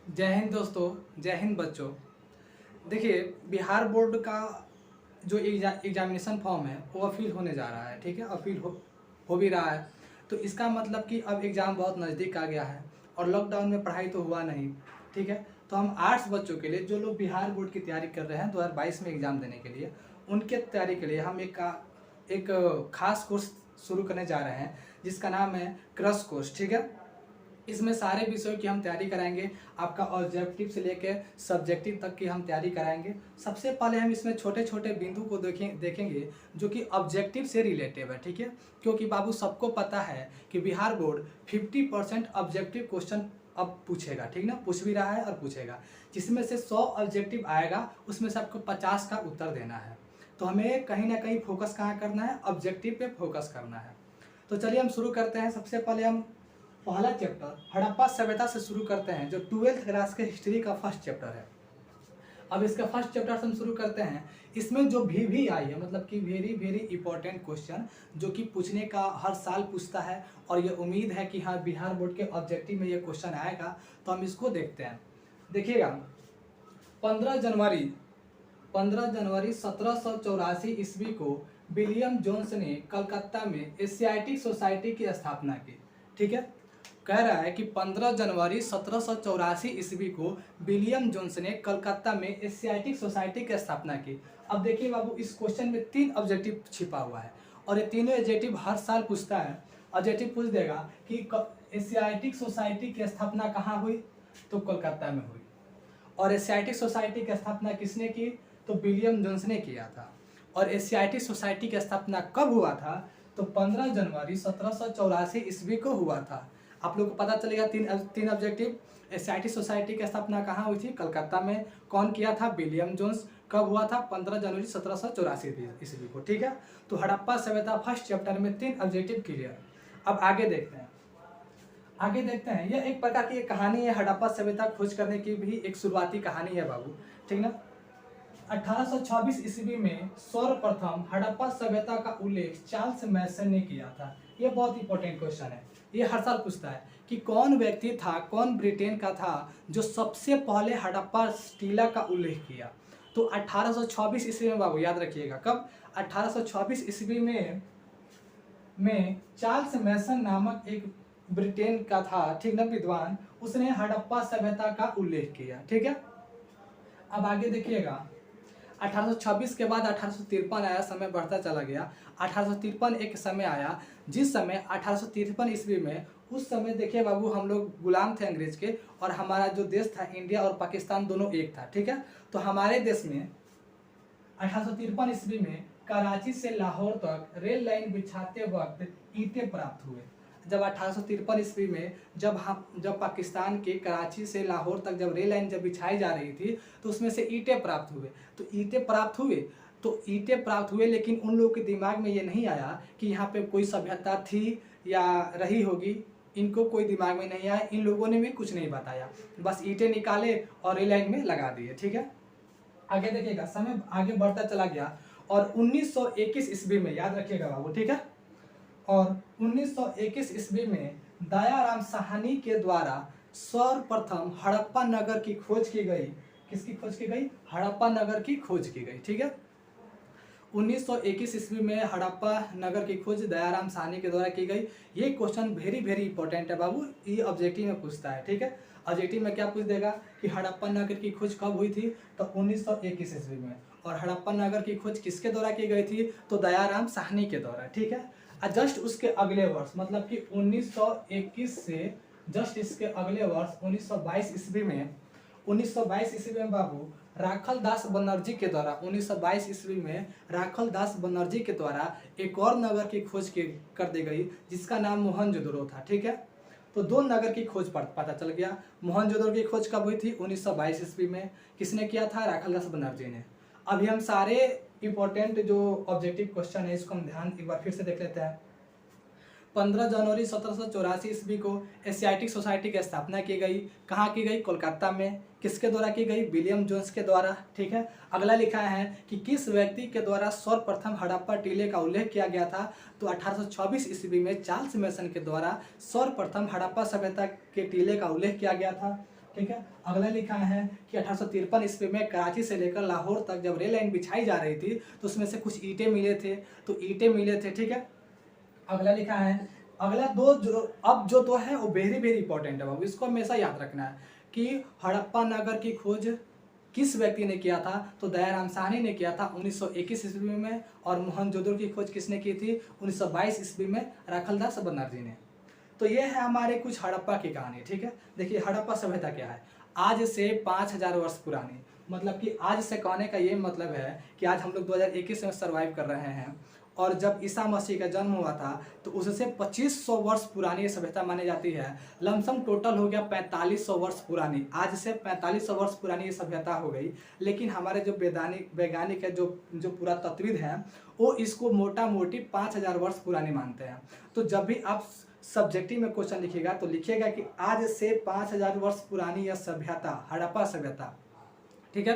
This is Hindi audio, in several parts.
जय हिंद दोस्तों, जय हिंद बच्चों। देखिए, बिहार बोर्ड का जो एग्जामिनेशन फॉर्म है वो अपील होने जा रहा है। ठीक है, अपील हो भी रहा है। तो इसका मतलब कि अब एग्ज़ाम बहुत नज़दीक आ गया है और लॉकडाउन में पढ़ाई तो हुआ नहीं। ठीक है, तो हम आर्ट्स बच्चों के लिए जो लोग बिहार बोर्ड की तैयारी कर रहे हैं 2022 में एग्ज़ाम देने के लिए, उनके तैयारी के लिए हम एक खास कोर्स शुरू करने जा रहे हैं जिसका नाम है क्रश कोर्स। ठीक है, इसमें सारे विषयों की हम तैयारी कराएंगे। आपका ऑब्जेक्टिव से लेकर सब्जेक्टिव तक की हम तैयारी कराएंगे। सबसे पहले हम इसमें छोटे छोटे बिंदु को देखेंगे जो कि ऑब्जेक्टिव से रिलेटिव है। ठीक है, क्योंकि बाबू सबको पता है कि बिहार बोर्ड 50% ऑब्जेक्टिव क्वेश्चन अब पूछेगा। ठीक ना, पूछ भी रहा है और पूछेगा, जिसमें से 100 ऑब्जेक्टिव आएगा, उसमें से आपको 50 का उत्तर देना है। तो हमें कहीं ना कहीं फोकस कहाँ करना है? ऑब्जेक्टिव पे फोकस करना है। तो चलिए हम शुरू करते हैं। सबसे पहले हम पहला चैप्टर हड़प्पा सभ्यता से शुरू करते हैं, जो 12th क्लास के हिस्ट्री का फर्स्ट चैप्टर है। अब इसका फर्स्ट चैप्टर से हम शुरू करते हैं। इसमें जो भी आई है, मतलब कि वेरी वेरी इंपॉर्टेंट क्वेश्चन जो कि पूछने का हर साल पूछता है, और ये उम्मीद है कि हाँ बिहार बोर्ड के ऑब्जेक्टिव में ये क्वेश्चन आएगा। तो हम इसको देखते हैं। देखिएगा, 15 जनवरी 1784 ईस्वी को विलियम जोन्स ने कलकत्ता में एशियाटिक सोसाइटी की स्थापना की। ठीक है, कह रहा है कि 15 जनवरी 1784 ईस्वी को विलियम जोन्स ने कलकत्ता में एशियाटिक सोसाइटी की स्थापना की। अब देखिए बाबू, इस क्वेश्चन में 3 ऑब्जेक्टिव छिपा हुआ है और ये तीनों ऑब्जेक्टिव हर साल पूछता है। ऑब्जेक्टिव पूछ देगा कि एशियाटिक सोसाइटी की स्थापना कहाँ हुई, तो कोलकाता में हुई। और एशियाटिक सोसाइटी की स्थापना किसने की, तो विलियम जोन्स ने किया था। और एशियाटिक सोसाइटी की स्थापना कब हुआ था, तो 15 जनवरी 1784 ईस्वी को हुआ था। आप लोग को पता चलेगा तीन ऑब्जेक्टिव। एशियाटिक सोसाइटी की स्थापना कहाँ हुई थी? कलकत्ता में। कौन किया था? William Jones. कब हुआ था? 15 जनवरी 1784 ईस्वी को। ठीक है, तो हड़प्पा सभ्यता फर्स्ट चैप्टर में 3 ऑब्जेक्टिव क्लियर। अब आगे देखते हैं। यह एक प्रकार की एक कहानी है। हड़प्पा सभ्यता खोज करने की भी एक शुरुआती कहानी है बाबू। ठीक ना, 1826 ईस्वी में सर्वप्रथम हड़प्पा सभ्यता का उल्लेख चार्ल्स मैसन ने किया था। यह बहुत इंपॉर्टेंट क्वेश्चन है, ये हर साल पूछता है कि कौन व्यक्ति था, कौन ब्रिटेन का था जो सबसे पहले हड़प्पा टीला का उल्लेख किया। तो 1826 ईस्वी में बाबू, याद रखिएगा कब? 1826 ईस्वी में चार्ल्स मैसन नामक एक ब्रिटेन का था, ठीक ना, विद्वान, उसने हड़प्पा सभ्यता का उल्लेख किया। ठीक है, अब आगे देखिएगा। 1826 के बाद 1853 आया, समय बढ़ता चला गया। 1853 एक समय आया जिस समय 1853 ईस्वी में, उस समय देखिए बाबू, हम लोग गुलाम थे अंग्रेज के, और हमारा जो देश था इंडिया और पाकिस्तान दोनों एक था। ठीक है, तो हमारे देश में 1853 ईस्वी में कराची से लाहौर तक रेल लाइन बिछाते वक्त ईंटें प्राप्त हुए। जब 1853 ईस्वी में जब पाकिस्तान के कराची से लाहौर तक जब रेल लाइन जब बिछाई जा रही थी, तो उसमें से ईंटें प्राप्त हुए। तो ईंटें प्राप्त हुए, लेकिन उन लोगों के दिमाग में ये नहीं आया कि यहाँ पे कोई सभ्यता थी या रही होगी। इनको कोई दिमाग में नहीं आया, इन लोगों ने भी कुछ नहीं बताया, बस ईंटें निकाले और रेल लाइन में लगा दिए। ठीक है, आगे देखिएगा, समय आगे बढ़ता चला गया और 1921 ईस्वी में, याद रखिएगा बाबू, ठीक है, और 1921 ईस्वी में दयाराम साहनी के द्वारा सर्वप्रथम हड़प्पा नगर की खोज की गई। किसकी खोज की गई? हड़प्पा नगर की खोज की गई। ठीक है, 1921 ईस्वी में हड़प्पा नगर की खोज दयाराम साहनी के द्वारा की गई। ये क्वेश्चन वेरी वेरी इंपॉर्टेंट है बाबू, ये ऑब्जेक्टिव में पूछता है। ठीक है, ऑब्जेक्टिव में क्या पूछ देगा कि हड़प्पा नगर की खोज कब हुई थी, तो 1921 ईस्वी में। और हड़प्पा नगर की खोज किसके द्वारा की गई थी, तो दयाराम साहनी के द्वारा। ठीक है, जस्ट उसके अगले वर्ष, मतलब कि 1921 से जस्ट इसके अगले वर्ष 1922 ईस्वी में, 1922 ईस्वी में बाबू राखल दास बनर्जी के द्वारा, 1922 ईस्वी में राखल दास बनर्जी के द्वारा एक और नगर की खोज कर दी गई, जिसका नाम मोहनजोदड़ो था। ठीक है, तो 2 नगर की खोज पता चल गया। मोहनजोदड़ो की खोज कब हुई थी? 1922 ईस्वी में। किसने किया था? राखल दास बनर्जी ने। अभी हम सारे इंपॉर्टेंट जो ऑब्जेक्टिव क्वेश्चन है इसको हम ध्यान एक बार फिर से देख लेते हैं। 15 जनवरी 1784 ईस्वी को एशियाटिक सोसाइटी की स्थापना की गई। कहाँ की गई? कोलकाता में। किसके द्वारा की गई? विलियम जोन्स के द्वारा। ठीक है, अगला लिखा है कि किस व्यक्ति के द्वारा सर्वप्रथम हड़प्पा टीले का उल्लेख किया गया था, तो 1826 ईस्वी में चार्ल्स मैसन के द्वारा सर्वप्रथम हड़प्पा सभ्यता के टीले का उल्लेख किया गया था। ठीक है। अगला लिखा है कि 1853 ईस्वी में कराची से लेकर लाहौर तक जब रेल लाइन बिछाई जा रही थी तो उसमें से कुछ ईंटें मिले थे, तो ईंटें मिले थे, ठीक है। अगला लिखा है, अगला दो जो अब जो दो है वो वेरी वेरी इंपॉर्टेंट है बाबू, इसको हमेशा याद रखना है कि हड़प्पा नगर की खोज किस व्यक्ति ने किया था, तो दयाराम साहनी ने किया था 1921 ईस्वी में, और मोहनजोदड़ो की खोज किसने की थी 1922 ईस्वी में, राखलदास बनर्जी ने। तो ये है हमारे कुछ हड़प्पा की कहानी, ठीक है। देखिए हड़प्पा सभ्यता क्या है, आज से 5000 वर्ष पुरानी, मतलब कि आज से कहने का ये मतलब है कि आज हम लोग 2021 में सर्वाइव कर रहे हैं, और जब ईसा मसीह का जन्म हुआ था तो उससे 2500 वर्ष पुरानी ये सभ्यता मानी जाती है। लमसम टोटल हो गया 4500 वर्ष पुरानी, आज से 4500 वर्ष पुरानी ये सभ्यता हो गई। लेकिन हमारे जो वैज्ञानिक है, जो पुरातत्वविद हैं, वो इसको मोटा मोटी 5000 वर्ष पुरानी मानते हैं। तो जब भी आप सब्जेक्टिव में क्वेश्चन लिखिएगा तो लिखिएगा कि आज से 5000 वर्ष पुरानी यह सभ्यता, हड़प्पा सभ्यता, ठीक है,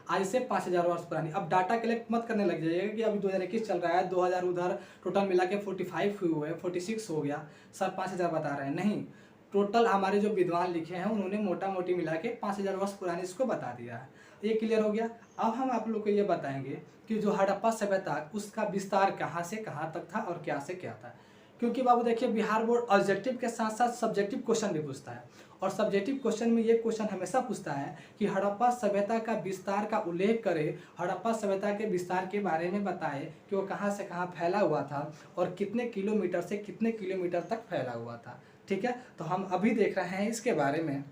आज से 5000 वर्ष पुरानी। अब डाटा कलेक्ट मत करने लग जाइएगा कि अभी 2021 चल रहा है, 2000 उधर, टोटल मिला के 45 हुए, 46 हो गया, सर 5000 बता रहे हैं, नहीं, टोटल हमारे जो विद्वान लिखे हैं उन्होंने मोटा मोटी मिला के 5000 वर्ष पुरानी इसको बता दिया है। ये क्लियर हो गया। अब हम आप लोग को ये बताएंगे कि जो हड़प्पा सभ्यता उसका विस्तार कहाँ से कहाँ तक था और क्या से क्या था। क्योंकि बाबू देखिए बिहार बोर्ड ऑब्जेक्टिव के साथ साथ सब्जेक्टिव क्वेश्चन भी पूछता है, और सब्जेक्टिव क्वेश्चन में ये क्वेश्चन हमेशा पूछता है कि हड़प्पा सभ्यता का विस्तार का उल्लेख करे, हड़प्पा सभ्यता के विस्तार के बारे में बताए कि वो कहाँ से कहाँ फैला हुआ था और कितने किलोमीटर से कितने किलोमीटर तक फैला हुआ था, ठीक है। तो हम अभी देख रहे हैं इसके बारे में।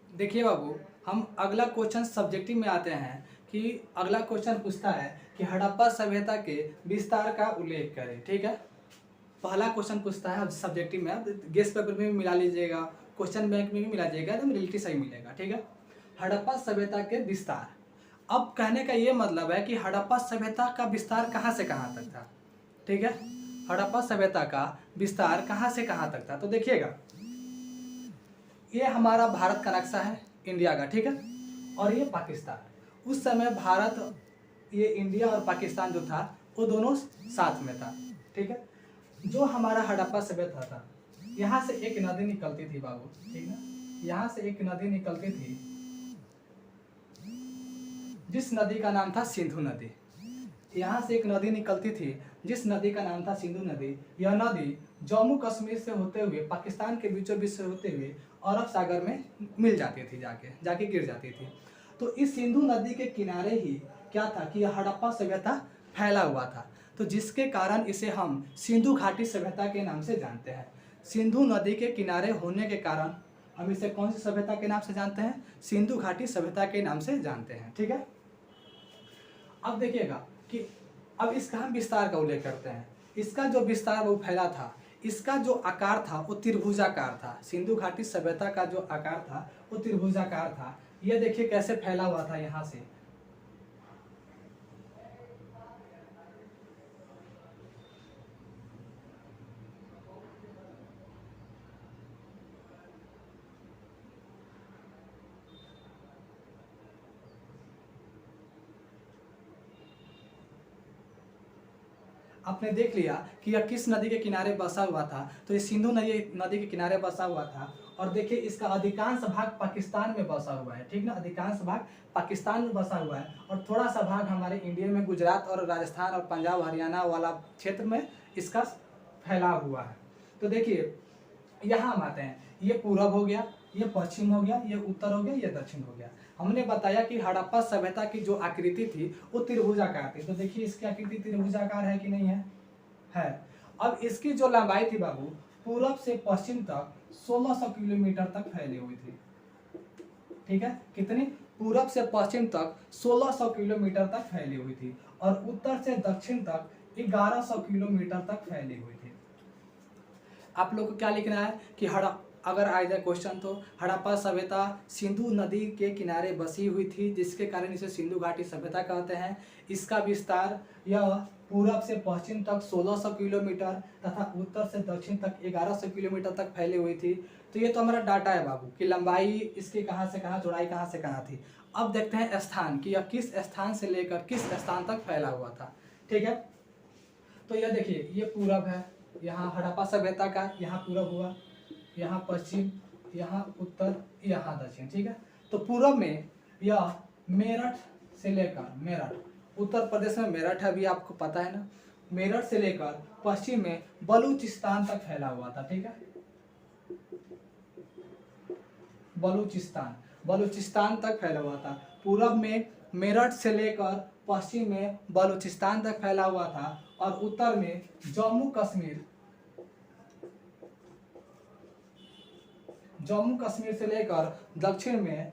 देखिए बाबू, हम अगला क्वेश्चन सब्जेक्टिव में आते हैं कि अगला क्वेश्चन पूछता है कि हड़प्पा सभ्यता के विस्तार का उल्लेख करें, ठीक है। पहला क्वेश्चन पूछता है, अब सब्जेक्टिव में, अब गेस्ट पेपर में भी मिला लीजिएगा, क्वेश्चन बैंक में भी मिला जाएगा, एकदम रिलेटिव सही मिलेगा, ठीक है। हड़प्पा सभ्यता के विस्तार, अब कहने का ये मतलब है कि हड़प्पा सभ्यता का विस्तार कहाँ से कहाँ तक था, ठीक है। हड़प्पा सभ्यता का विस्तार कहाँ से कहाँ तक था, तो देखिएगा ये हमारा भारत का नक्शा है, इंडिया का, ठीक है, और ये पाकिस्तान। उस समय भारत, ये इंडिया और पाकिस्तान जो था वो दोनों साथ में था, ठीक है। जो हमारा हड़प्पा सभ्यता था, यहाँ से एक नदी निकलती थी बाबू, ठीक है, यहाँ से एक नदी निकलती थी जिस नदी का नाम था सिंधु नदी। यहाँ से एक नदी निकलती थी जिस नदी का नाम था सिंधु नदी। यह नदी जम्मू कश्मीर से होते हुए पाकिस्तान के बीचों बीच से होते हुए अरब सागर में मिल जाती थी, जाके गिर जाती थी। तो इस सिंधु नदी के किनारे ही क्या था कि यह हड़प्पा सभ्यता फैला हुआ था, तो जिसके कारण इसे हम सिंधु घाटी सभ्यता के नाम से जानते हैं। सिंधु नदी के किनारे होने के कारण हम इसे कौन सी सभ्यता के नाम से जानते हैं, सिंधु घाटी सभ्यता के नाम से जानते हैं, ठीक है। अब देखिएगा कि अब इसका हम विस्तार का उल्लेख करते हैं। इसका जो विस्तार वो फैला था, इसका जो आकार था वो त्रिभुजाकार था। सिंधु घाटी सभ्यता का जो आकार था वो त्रिभुजाकार था। ये देखिए कैसे फैला हुआ था, यहाँ से आपने देख लिया कि यह किस नदी के किनारे बसा हुआ था, तो ये सिंधु नदी के किनारे बसा हुआ था। और देखिए इसका अधिकांश भाग पाकिस्तान में बसा हुआ है, ठीक ना, अधिकांश भाग पाकिस्तान में बसा हुआ है, और थोड़ा सा भाग हमारे इंडिया में गुजरात और राजस्थान और पंजाब हरियाणा वाला क्षेत्र में इसका फैला हुआ है। तो देखिए यहाँ हम आते हैं, ये पूरब हो गया, ये पश्चिम हो गया, ये उत्तर हो गया, ये दक्षिण हो गया। हमने बताया कि हड़प्पा सभ्यता की जो आकृति थी वो त्रिभुजाकार थी। तो देखिए इसकी आकृति त्रिभुजाकार है कि नहीं है, है। अब इसकी जो लंबाई थी बाबू, पूरब से पश्चिम तक 1600 किलोमीटर तक फैली हुई थी, ठीक है। कितनी, पूरब से पश्चिम तक 1600 किलोमीटर तक फैली हुई थी, और उत्तर से दक्षिण तक 1100 किलोमीटर तक फैली हुई थी। आप लोग को क्या लिखना है कि अगर आ जाए क्वेश्चन तो हड़प्पा सभ्यता सिंधु नदी के किनारे बसी हुई थी, जिसके कारण इसे सिंधु घाटी सभ्यता कहते हैं। इसका विस्तार यह पूरब से पश्चिम तक 1600 किलोमीटर तथा उत्तर से दक्षिण तक 1100 किलोमीटर तक फैली हुई थी। तो ये तो हमारा डाटा है बाबू कि लंबाई इसकी कहाँ से कहाँ, चौड़ाई कहाँ से कहाँ थी। अब देखते हैं स्थान कि यह किस स्थान से लेकर किस स्थान तक फैला हुआ था, ठीक है। तो यह देखिए ये पूरब है, यहाँ हड़प्पा सभ्यता का यहाँ पूरब हुआ, यहाँ पश्चिम यहाँ उत्तर, यहाँ दक्षिण, ठीक है। तो पूर्व में यह मेरठ से लेकर, मेरठ उत्तर प्रदेश में मेरठ है, अभी आपको पता है ना, मेरठ से लेकर पश्चिम में बलूचिस्तान तक फैला हुआ था, ठीक है। बलूचिस्तान तक फैला हुआ था। पूर्व में मेरठ से लेकर पश्चिम में बलूचिस्तान तक फैला हुआ था और उत्तर में जम्मू कश्मीर से लेकर दक्षिण में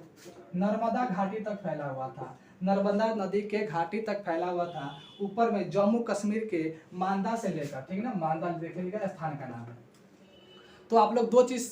नर्मदा घाटी तक फैला हुआ था। नर्मदा नदी के घाटी तक फैला हुआ था। ऊपर में जम्मू कश्मीर के मांदा से लेकर, ठीक है ना, मांदा देख लीजिएगा, स्थान का नाम है। तो आप लोग दो चीज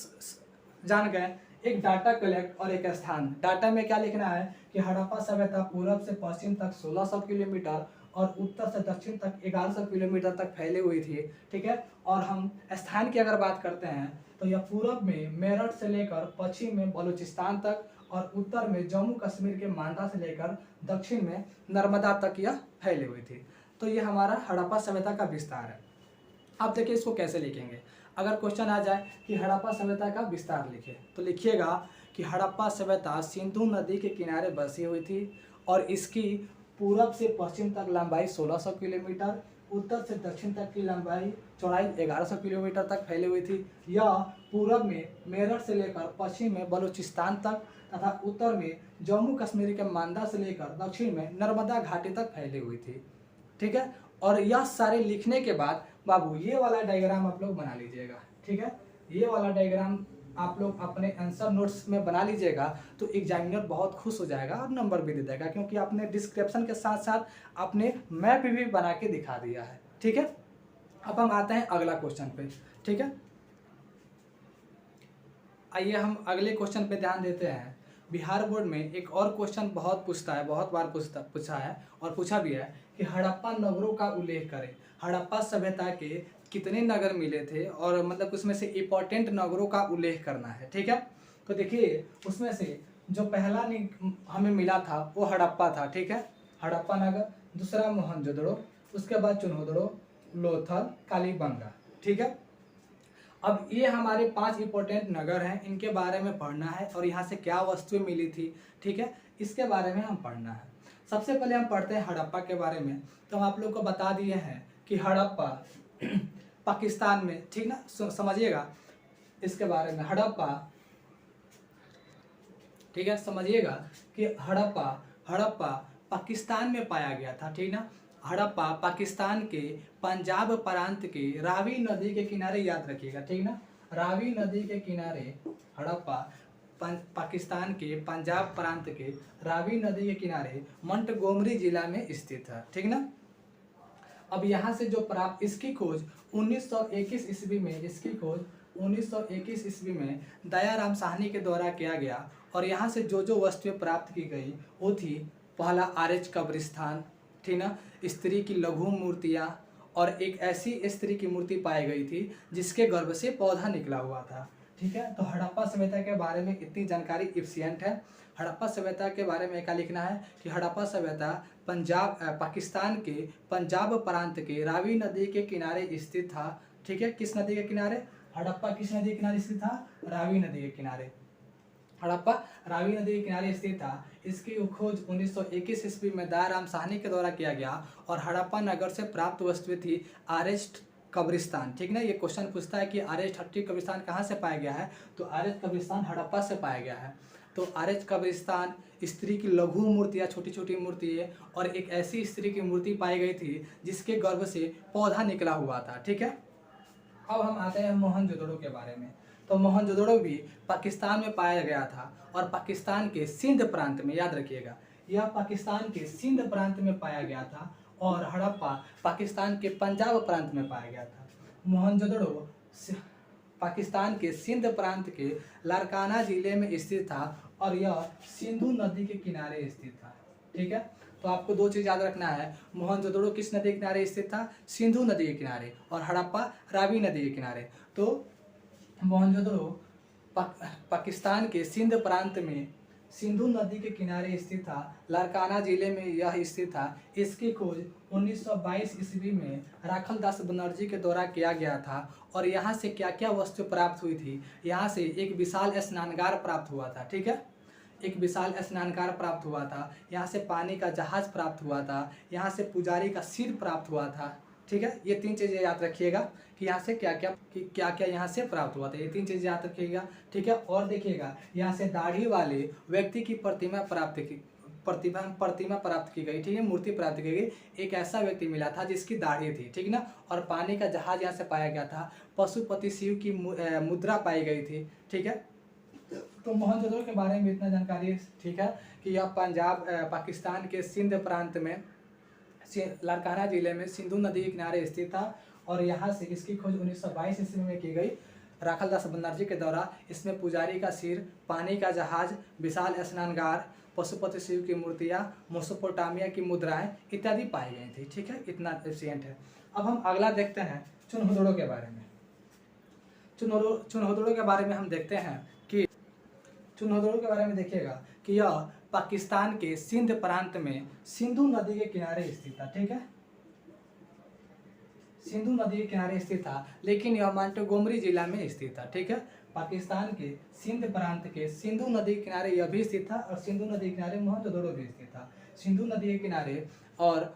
जान गए, एक डाटा कलेक्ट और एक स्थान। डाटा में क्या लिखना है कि हड़प्पा सभ्यता पूर्व से पश्चिम तक 1600 किलोमीटर और उत्तर से दक्षिण तक 1100 किलोमीटर तक फैली हुई थी, ठीक है। और हम स्थान की अगर बात करते हैं तो यह पूर्व में मेरठ से लेकर पश्चिम में बलूचिस्तान तक और उत्तर में जम्मू कश्मीर के मांडा से लेकर दक्षिण में नर्मदा तक यह फैली हुई थी। तो ये हमारा हड़प्पा सभ्यता का विस्तार है। अब देखिए इसको कैसे लिखेंगे। अगर क्वेश्चन आ जाए कि हड़प्पा सभ्यता का विस्तार लिखे तो लिखिएगा कि हड़प्पा सभ्यता सिंधु नदी के किनारे बसी हुई थी और इसकी पूरब से पश्चिम तक लंबाई 1600 किलोमीटर, उत्तर से दक्षिण तक की लंबाई चौड़ाई 1100 किलोमीटर तक फैली हुई थी। यह पूरब में मेरठ से लेकर पश्चिम में बलूचिस्तान तक तथा उत्तर में जम्मू कश्मीर के मांदा से लेकर दक्षिण में नर्मदा घाटी तक फैली हुई थी, ठीक है। और यह सारे लिखने के बाद बाबू ये वाला डायग्राम आप लोग बना लीजिएगा, ठीक है। ये वाला डायग्राम आप लोग अपने आंसर नोट्स में बना लीजिएगा तो एग्जामिनर बहुत खुश हो जाएगा और नंबर भी दे देगा, क्योंकि आपने डिस्क्रिप्शन के साथ साथ आपने मैप भी बना के दिखा दिया है, ठीक है। अब हम आते हैं अगला क्वेश्चन पे, ठीक है। आइए हम अगले क्वेश्चन पे ध्यान देते हैं। बिहार बोर्ड में एक और क्वेश्चन बहुत पूछता है, बहुत बार पूछा है और पूछा भी है कि हड़प्पा नगरों का उल्लेख करें। हड़प्पा सभ्यता के कितने नगर मिले थे और मतलब उसमें से इंपॉर्टेंट नगरों का उल्लेख करना है, ठीक है। तो देखिए उसमें से जो पहला हमें मिला था वो हड़प्पा था, ठीक है, हड़प्पा नगर। दूसरा मोहनजोदड़ो, उसके बाद चुनहोदड़ो, लोथल, कालीबंगा, ठीक है। अब ये हमारे 5 इंपॉर्टेंट नगर हैं, इनके बारे में पढ़ना है और यहाँ से क्या वस्तुएं मिली थी, ठीक है, इसके बारे में हम पढ़ना है। सबसे पहले हम पढ़ते हैं हड़प्पा के बारे में। तो हम आप लोग को बता दिए हैं कि हड़प्पा पाकिस्तान में, ठीक ना, समझिएगा इसके बारे में। हड़प्पा, ठीक है, समझिएगा कि हड़प्पा पाकिस्तान में पाया गया था, ठीक ना। हड़प्पा पाकिस्तान के पंजाब प्रांत के रावी नदी के किनारे, याद रखिएगा, ठीक ना, रावी नदी के किनारे हड़प्पा पाकिस्तान के पंजाब प्रांत के रावी नदी के किनारे मोंटगोमरी जिला में स्थित है, ठीक ना। अब यहाँ से जो प्राप्त, इसकी खोज 1921 ईस्वी में, इसकी खोज 1921 ईस्वी में दयाराम साहनी के द्वारा किया गया। और यहाँ से जो जो वस्तुएं प्राप्त की गई वो थी, पहला आर्य कब्रिस्तान, ठीक ना, स्त्री की लघु मूर्तियाँ और एक ऐसी स्त्री की मूर्ति पाई गई थी जिसके गर्भ से पौधा निकला हुआ था, ठीक है। तो हड़प्पा सभ्यता के बारे में इतनी जानकारी इफिशिएंट है। हड़प्पा सभ्यता के बारे में क्या लिखना है कि हड़प्पा सभ्यता पाकिस्तान के पंजाब प्रांत के रावी नदी के किनारे स्थित था, ठीक है। किस नदी के किनारे? हड़प्पा किस नदी के किनारे स्थित था? रावी नदी के किनारे। हड़प्पा रावी नदी के किनारे स्थित था। इसकी खोज 1921 ईस्वी में दयाराम साहनी के द्वारा किया गया और हड़प्पा नगर से प्राप्त वस्तुएं थी आर्य कब्रिस्तान, ठीक ना। ये क्वेश्चन पूछता है कि आर्य कब्रिस्तान कहाँ से पाया गया है, तो आर्य कब्रिस्तान हड़प्पा से पाया गया है। तो आर्य कब्रिस्तान, स्त्री की लघु मूर्तियाँ, छोटी छोटी मूर्तियाँ और एक ऐसी स्त्री की मूर्ति पाई गई थी जिसके गर्भ से पौधा निकला हुआ था, ठीक है। अब हम आते हैं मोहनजोदड़ो के बारे में। तो मोहनजोदड़ो भी पाकिस्तान में पाया गया था और पाकिस्तान के सिंध प्रांत में, याद रखिएगा, यह पाकिस्तान के सिंध प्रांत में पाया गया था और हड़प्पा पाकिस्तान के पंजाब प्रांत में पाया गया था। मोहनजोदड़ो पाकिस्तान के सिंध प्रांत के लारकाना जिले में स्थित था और यह सिंधु नदी के किनारे स्थित था, ठीक है। तो आपको दो चीज़ याद रखना है, मोहनजोदड़ो किस नदी के किनारे स्थित था? सिंधु नदी के किनारे, और हड़प्पा रावी नदी के किनारे। तो मोहनजोदड़ो पाकिस्तान के सिंध प्रांत में सिंधु नदी के किनारे स्थित था, लारकाना जिले में यह स्थित था। इसकी खोज 1922 ईस्वी में राखल दास बनर्जी के द्वारा किया गया था। और यहाँ से क्या क्या वस्तु प्राप्त हुई थी, यहाँ से एक विशाल स्नानगार प्राप्त हुआ था। ठीक है, एक विशाल स्नानगार प्राप्त हुआ था, यहाँ से पानी का जहाज प्राप्त हुआ था, यहाँ से पुजारी का सिर प्राप्त हुआ था। ठीक है, ये 3 चीज़ें याद रखिएगा कि यहाँ से क्या क्या यहाँ से प्राप्त हुआ था, ये 3 चीज़ याद रखिएगा। ठीक है, और देखिएगा यहाँ से दाढ़ी वाले व्यक्ति की प्रतिमा प्राप्त की गई। ठीक है, मूर्ति प्राप्त की गई। एक ऐसा व्यक्ति मिला था जिसकी दाढ़ी थी। ठीक ना, और पानी का जहाज यहाँ से पाया गया था। पशुपति शिव की मुद्रा पाई गई थी। ठीक है, तो मोहनजोदड़ो के बारे में इतना जानकारी। ठीक है, कि यह पंजाब पाकिस्तान के सिंध प्रांत में लारकाना जिले में सिंधु नदी के किनारे स्थित था। और यहाँ से इसकी खोज 1922 ईस्वी में की गई राखल दास बनर्जी के द्वारा। इसमें पुजारी का सिर, पानी का जहाज, विशाल स्नानगार, पशुपति शिव की मूर्तियाँ, मेसोपोटामिया की मुद्राएं इत्यादि पाई गई थी। ठीक है, इतना एफिशिएंट है। अब हम अगला देखते हैं चुनहोदड़ो के बारे में। चुनहोदड़ो के बारे में हम देखते हैं कि चुनहोदड़ो के बारे में देखिएगा कि यह पाकिस्तान के सिंध प्रांत में सिंधु नदी के किनारे स्थित था। ठीक है, सिंधु नदी के किनारे स्थित था, लेकिन यह मोंटगोमरी जिला में स्थित था। ठीक है, पाकिस्तान के सिंध प्रांत के सिंधु नदी के किनारे यह भी स्थित था, और सिंधु नदी के किनारे मोहनजोदड़ो भी स्थित था। सिंधु नदी के किनारे और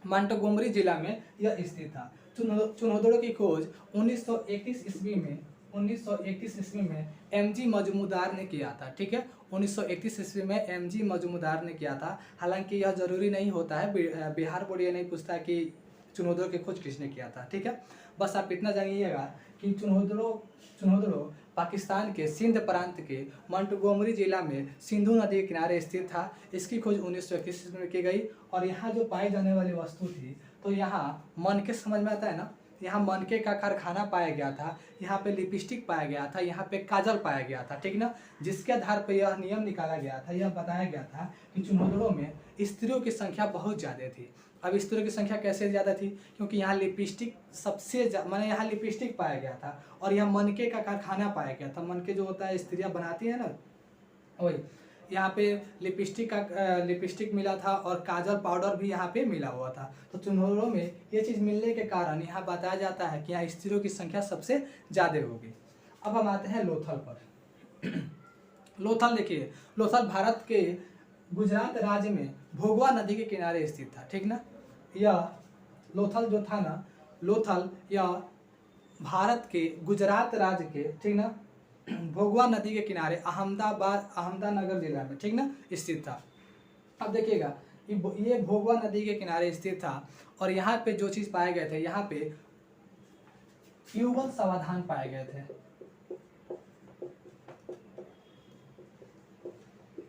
मोंटगोमरी जिला में यह स्थित था। चुनहोदड़ो की खोज 1931 ईस्वी में एमजी मजमूदार ने किया था। ठीक है, 1931 ईस्वी में एमजी मजमूदार ने किया था। हालांकि यह जरूरी नहीं होता है, बिहार बोर्ड ये नहीं पूछता कि चुनहोदड़ो की खोज किसने किया था। ठीक है, बस आप इतना जानिएगा कि चुनहोदड़ो पाकिस्तान के सिंध प्रांत के मोंटगोमरी जिला में सिंधु नदी के किनारे स्थित था। इसकी खोज 1921 ईस्वी में की गई। और यहाँ जो पाई जाने वाली वस्तु थी, तो यहाँ मनके समझ में आता है ना, यहाँ मनके का कारखाना पाया गया था, यहाँ पे लिपस्टिक पाया गया था, यहाँ पे काजल पाया गया था। ठीक ना, जिसके आधार पर यह नियम निकाला गया था, यह बताया गया था कि चुनहोदड़ो में स्त्रियों की संख्या बहुत ज़्यादा थी। अब स्त्रियों की संख्या कैसे ज़्यादा थी, क्योंकि यहाँ लिपस्टिक माने यहाँ लिपस्टिक पाया गया था, और यहाँ मनके का कारखाना पाया गया था। मनके जो होता है स्त्रियाँ बनाती है ना, वही यहाँ पे लिपस्टिक मिला था, और काजल पाउडर भी यहाँ पे मिला हुआ था। तो चुनहोदड़ो में ये चीज़ मिलने के कारण यहाँ बताया जाता है कि यहाँ स्त्रियों की संख्या सबसे ज़्यादा होगी। अब हम आते हैं लोथल पर। लोथल देखिए, लोथल भारत के गुजरात राज्य में भोगवा नदी के किनारे स्थित था। ठीक ना, यह लोथल जो था ना, लोथल यह भारत के गुजरात राज्य के, ठीक ना, भोगवा नदी के किनारे अहमदानगर जिला में, ठीक ना, स्थित था। अब देखिएगा ये भोगवा नदी के किनारे स्थित था, और यहाँ पे जो चीज़ पाए गए थे, यहाँ पे युगल समाधान पाए गए थे।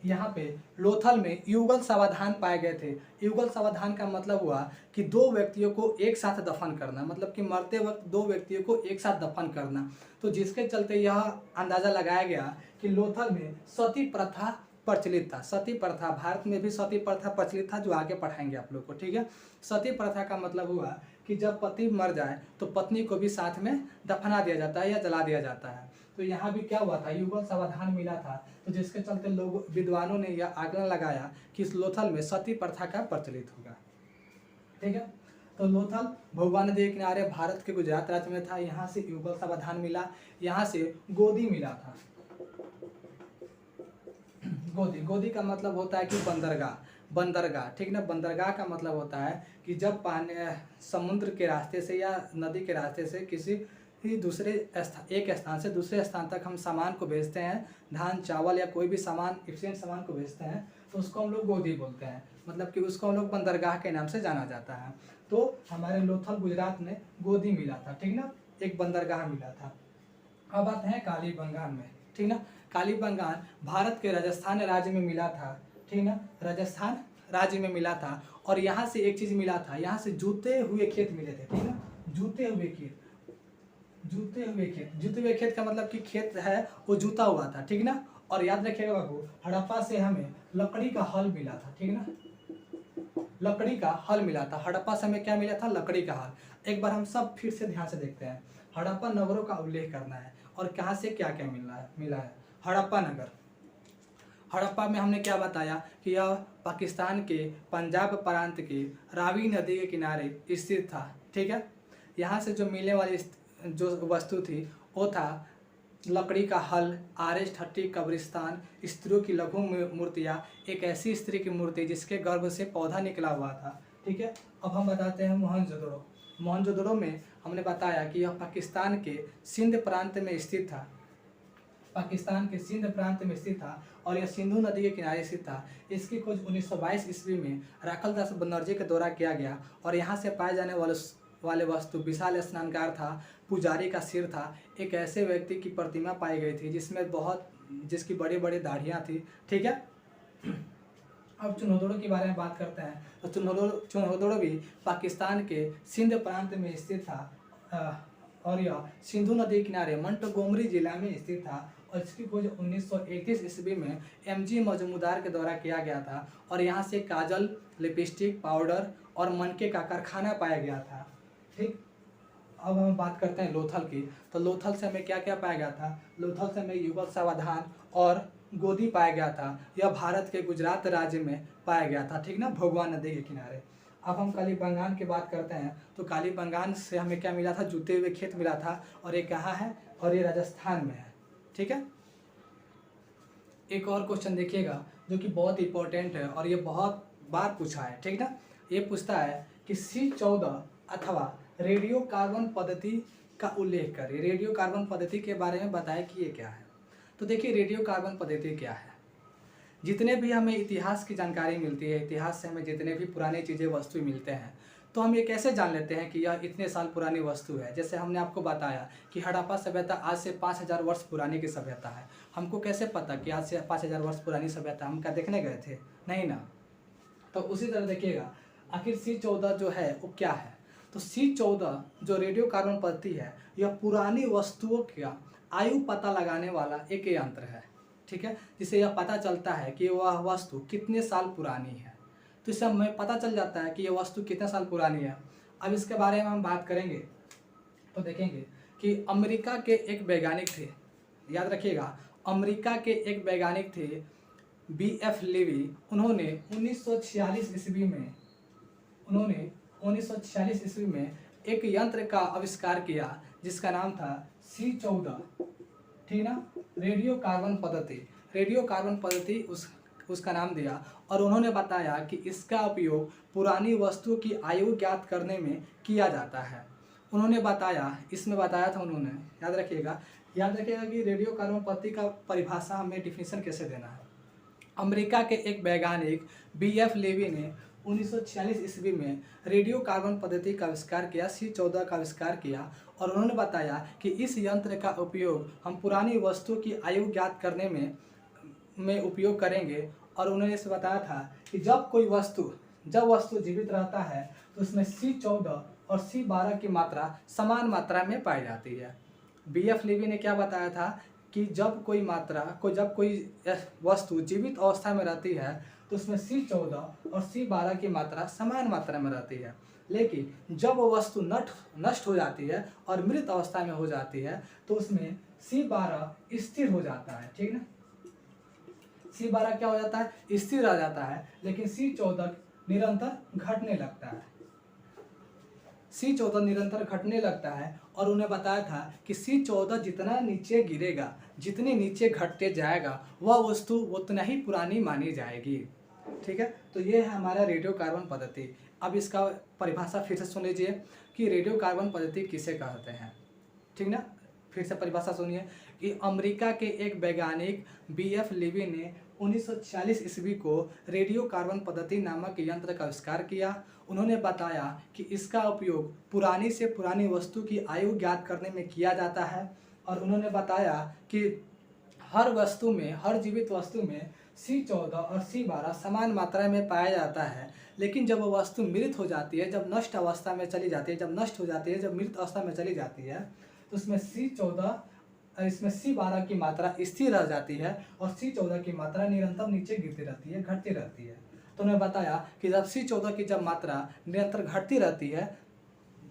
यहाँ पे लोथल में युगल समाधान पाए गए थे। युगल समाधान का मतलब हुआ कि 2 व्यक्तियों को एक साथ दफन करना, मतलब कि मरते वक्त 2 व्यक्तियों को एक साथ दफन करना। तो जिसके चलते यह अंदाज़ा लगाया गया कि लोथल में सती प्रथा प्रचलित था। सती प्रथा, भारत में भी सती प्रथा प्रचलित था, जो आगे पढ़ाएंगे आप लोग को। ठीक है, सती प्रथा का मतलब हुआ कि जब पति मर जाए तो पत्नी को भी साथ में दफना दिया जाता है या जला दिया जाता है। तो यहाँ भी क्या हुआ था, युगल समाधान मिला था, तो जिसके चलते लोग विद्वानों ने यह आकलन लगाया कि इस लोथल में सती प्रथा का प्रचलित होगा। ठीक है, तो लोथल भोगवा नदी के किनारे भारत के गुजरात राज्य में था। यहाँ से युगल समाधान मिला, यहाँ से गोदी मिला था। गोदी का मतलब होता है कि बंदरगाह। ठीक ना, बंदरगाह का मतलब होता है कि जब पानी समुद्र के रास्ते से या नदी के रास्ते से किसी एक स्थान से दूसरे स्थान तक हम सामान को भेजते हैं, धान चावल या कोई भी सामान, एफिशिएंट सामान को भेजते हैं, तो उसको हम लोग गोदी बोलते हैं, मतलब कि उसको हम लोग बंदरगाह के नाम से जाना जाता है। तो हमारे लोथल गुजरात में गोदी मिला था। ठीक ना, एक बंदरगाह मिला था। अब आते हैं कालीबंगान में। ठीक ना, कालीबंगान भारत के राजस्थान राज्य में मिला था। ठीक ना, राजस्थान राज्य में मिला था, और यहाँ से एक चीज़ मिला था, यहाँ से जूते हुए खेत मिले थे। ठीक ना, जूते हुए खेत का मतलब कि खेत है वो जूता हुआ था। ठीक ना, और याद रखिएगा बाबू, हड़प्पा से हमें लकड़ी का हल मिला था। ठीक ना, लकड़ी का हल मिला था। हड़प्पा से हमें क्या मिला था, लकड़ी का हल। एक बार हम सब फिर से ध्यान से देखते हैं। हड़प्पा नगरों का उल्लेख करना है और कहाँ से क्या क्या मिला है। हड़प्पा नगर। हड़प्पा में हमने क्या बताया कि यह पाकिस्तान के पंजाब प्रांत के रावी नदी के किनारे स्थित था। ठीक है, यहाँ से जो मिलने वाली जो वस्तु थी वो था लकड़ी का हल, RS-30 कब्रिस्तान, स्त्रियों की लघु मूर्तियाँ, एक ऐसी स्त्री की मूर्ति जिसके गर्भ से पौधा निकला हुआ था। ठीक है, अब हम बताते हैं मोहनजोदड़ो। मोहनजोदड़ो में हमने बताया कि यह पाकिस्तान के सिंध प्रांत में स्थित था। पाकिस्तान के सिंध प्रांत में स्थित था और यह सिंधु नदी के किनारे स्थित था। इसकी खोज 1922 ईस्वी में राखलदास बनर्जी के द्वारा किया गया और यहाँ से पाए जाने वाले वस्तु विशाल स्नानगार था, पुजारी का सिर था, एक ऐसे व्यक्ति की प्रतिमा पाई गई थी जिसकी बड़ी बड़ी दाढ़ियाँ थी। ठीक है, अब चुनहोदड़ो के बारे में बात करते हैं तो चुनहोदड़ो भी पाकिस्तान के सिंध प्रांत में स्थित था और यह सिंधु नदी के किनारे मंटगोमरी जिला में स्थित था और इसकी खोज 1931 ईस्वी में MG मजमूदार के द्वारा किया गया था और यहाँ से काजल, लिपस्टिक, पाउडर और मनके का कारखाना पाया गया था। ठीक, अब हम बात करते हैं लोथल की। तो लोथल से हमें क्या क्या पाया गया था? लोथल से हमें युगल सावधान और गोदी पाया गया था। यह भारत के गुजरात राज्य में पाया गया था। ठीक ना, भोगवान नदी के किनारे। अब हम कालीबंगान की बात करते हैं तो कालीबंगान से हमें क्या मिला था? जूते हुए खेत मिला था और ये कहाँ है? और ये राजस्थान में है। ठीक है, एक और क्वेश्चन देखिएगा जो कि बहुत इंपॉर्टेंट है और ये बहुत बार पूछा है। ठीक ना, ये पूछता है कि C14 अथवा रेडियो कार्बन पद्धति का उल्लेख करें। रेडियो कार्बन पद्धति के बारे में बताएं कि ये क्या है। तो देखिए, रेडियो कार्बन पद्धति क्या है। जितने भी हमें इतिहास की जानकारी मिलती है, इतिहास से हमें जितने भी पुरानी चीज़ें वस्तु मिलते हैं, तो हम ये कैसे जान लेते हैं कि यह इतने साल पुरानी वस्तु है। जैसे हमने आपको बताया कि हड़प्पा सभ्यता आज से 5000 वर्ष पुरानी की सभ्यता है। हमको कैसे पता कि आज से 5000 वर्ष पुरानी सभ्यता? हम क्या देखने गए थे? नहीं ना। तो उसी तरह देखिएगा, आखिर C14 जो है वो क्या है? तो C14 जो रेडियो कार्बन पद्धति है, यह पुरानी वस्तुओं का आयु पता लगाने वाला एक यंत्र है। ठीक है, जिससे यह पता चलता है कि वह वस्तु कितने साल पुरानी है। तो इससे हमें पता चल जाता है कि यह वस्तु कितने साल पुरानी है। अब इसके बारे में हम बात करेंगे तो देखेंगे कि अमेरिका के एक वैज्ञानिक थे, याद रखिएगा, अमेरिका के एक वैज्ञानिक थे BF लेवी। उन्होंने 1946 ईस्वी में एक यंत्र का आविष्कार किया जिसका नाम था C14। ठीक ना, रेडियो कार्बन पद्धति उसका नाम दिया और उन्होंने बताया कि इसका उपयोग पुरानी वस्तु की आयु ज्ञात करने में किया जाता है। उन्होंने बताया, इसमें बताया था उन्होंने, याद रखिएगा कि रेडियो कार्बन पद्धति का परिभाषा हमें डिफिनीशन कैसे देना है। अमेरिका के एक वैज्ञानिक BF लेवी ने 1946 ईस्वी में रेडियो कार्बन पद्धति का आविष्कार किया, C14 का आविष्कार किया और उन्होंने बताया कि इस यंत्र का उपयोग हम पुरानी वस्तु की आयु ज्ञात करने में उपयोग करेंगे। और उन्होंने इसे बताया था कि जब वस्तु जीवित रहता है तो उसमें C14 और C12 की मात्रा समान मात्रा में पाई जाती है। BF लेवी ने क्या बताया था कि जब कोई वस्तु जीवित अवस्था में रहती है तो उसमें C14 और C12 की मात्रा समान मात्रा में रहती है, लेकिन जब वो वस्तु नष्ट हो जाती है और मृत अवस्था में हो जाती है तो उसमें C12 स्थिर हो जाता है। ठीक ना, C12 क्या हो जाता है? स्थिर रह जाता है, लेकिन C14 निरंतर घटने लगता है। और उन्हें बताया था कि C14 जितना नीचे गिरेगा, जितने नीचे घटते जाएगा, वह वस्तु उतना ही पुरानी मानी जाएगी। ठीक है, तो ये है हमारा रेडियो कार्बन पद्धति। अब इसका परिभाषा फिर से सुन लीजिए कि रेडियो कार्बन पद्धति किसे कहते हैं। ठीक ना, फिर से परिभाषा सुनिए कि अमेरिका के एक वैज्ञानिक BF लेवी ने 1946 ईस्वी को रेडियो कार्बन पद्धति नामक यंत्र का आविष्कार किया। उन्होंने बताया कि इसका उपयोग पुरानी से पुरानी वस्तु की आयु ज्ञात करने में किया जाता है और उन्होंने बताया कि हर जीवित वस्तु में C14 और C12 समान मात्रा में पाया जाता है, लेकिन जब वह वस्तु मृत हो जाती है, जब नष्ट अवस्था में चली जाती है, जब मृत अवस्था में चली जाती है, तो उसमें C12 की मात्रा स्थिर रह जाती है और C14 की मात्रा निरंतर नीचे गिरती रहती है, घटती रहती है। तो उन्होंने बताया कि जब C14 की जब मात्रा निरंतर घटती रहती है,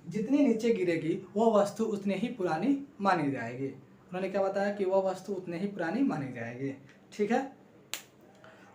जितनी नीचे गिरेगी वह वस्तु उतनी ही पुरानी मानी जाएगी। उन्होंने क्या बताया कि वह वस्तु उतनी ही पुरानी मानी जाएगी। ठीक है,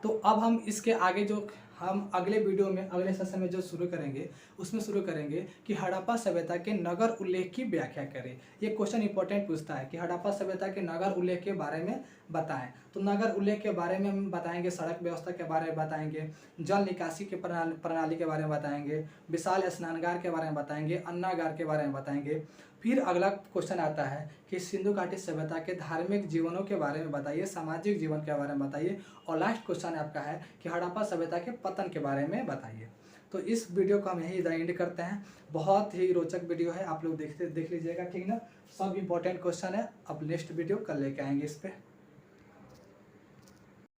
तो अब हम इसके आगे जो हम अगले वीडियो में अगले सेशन में जो शुरू करेंगे उसमें शुरू करेंगे कि हड़प्पा सभ्यता के नगर उल्लेख की व्याख्या करें। ये क्वेश्चन इंपॉर्टेंट पूछता है कि हड़प्पा सभ्यता के नगर उल्लेख के बारे में बताएं। तो नगर उल्लेख के बारे में हम बताएंगे, सड़क व्यवस्था के बारे में बताएंगे, जल निकासी के प्रणाली के बारे में बताएंगे, विशाल स्नानगार के बारे में बताएंगे, अन्नागार के बारे में बताएंगे। फिर अगला क्वेश्चन आता है कि सिंधु घाटी सभ्यता के धार्मिक जीवनों के बारे में बताइए, सामाजिक जीवन के बारे में बताइए, और लास्ट क्वेश्चन आपका है कि हड़प्पा सभ्यता के पतन के बारे में बताइए। तो इस वीडियो को हम यहीं एंड करते हैं। बहुत ही रोचक वीडियो है, आप लोग देख लीजिएगा, ठीक ना। सब इंपॉर्टेंट क्वेश्चन है, अब नेक्स्ट वीडियो कल लेके आएंगे इस पर।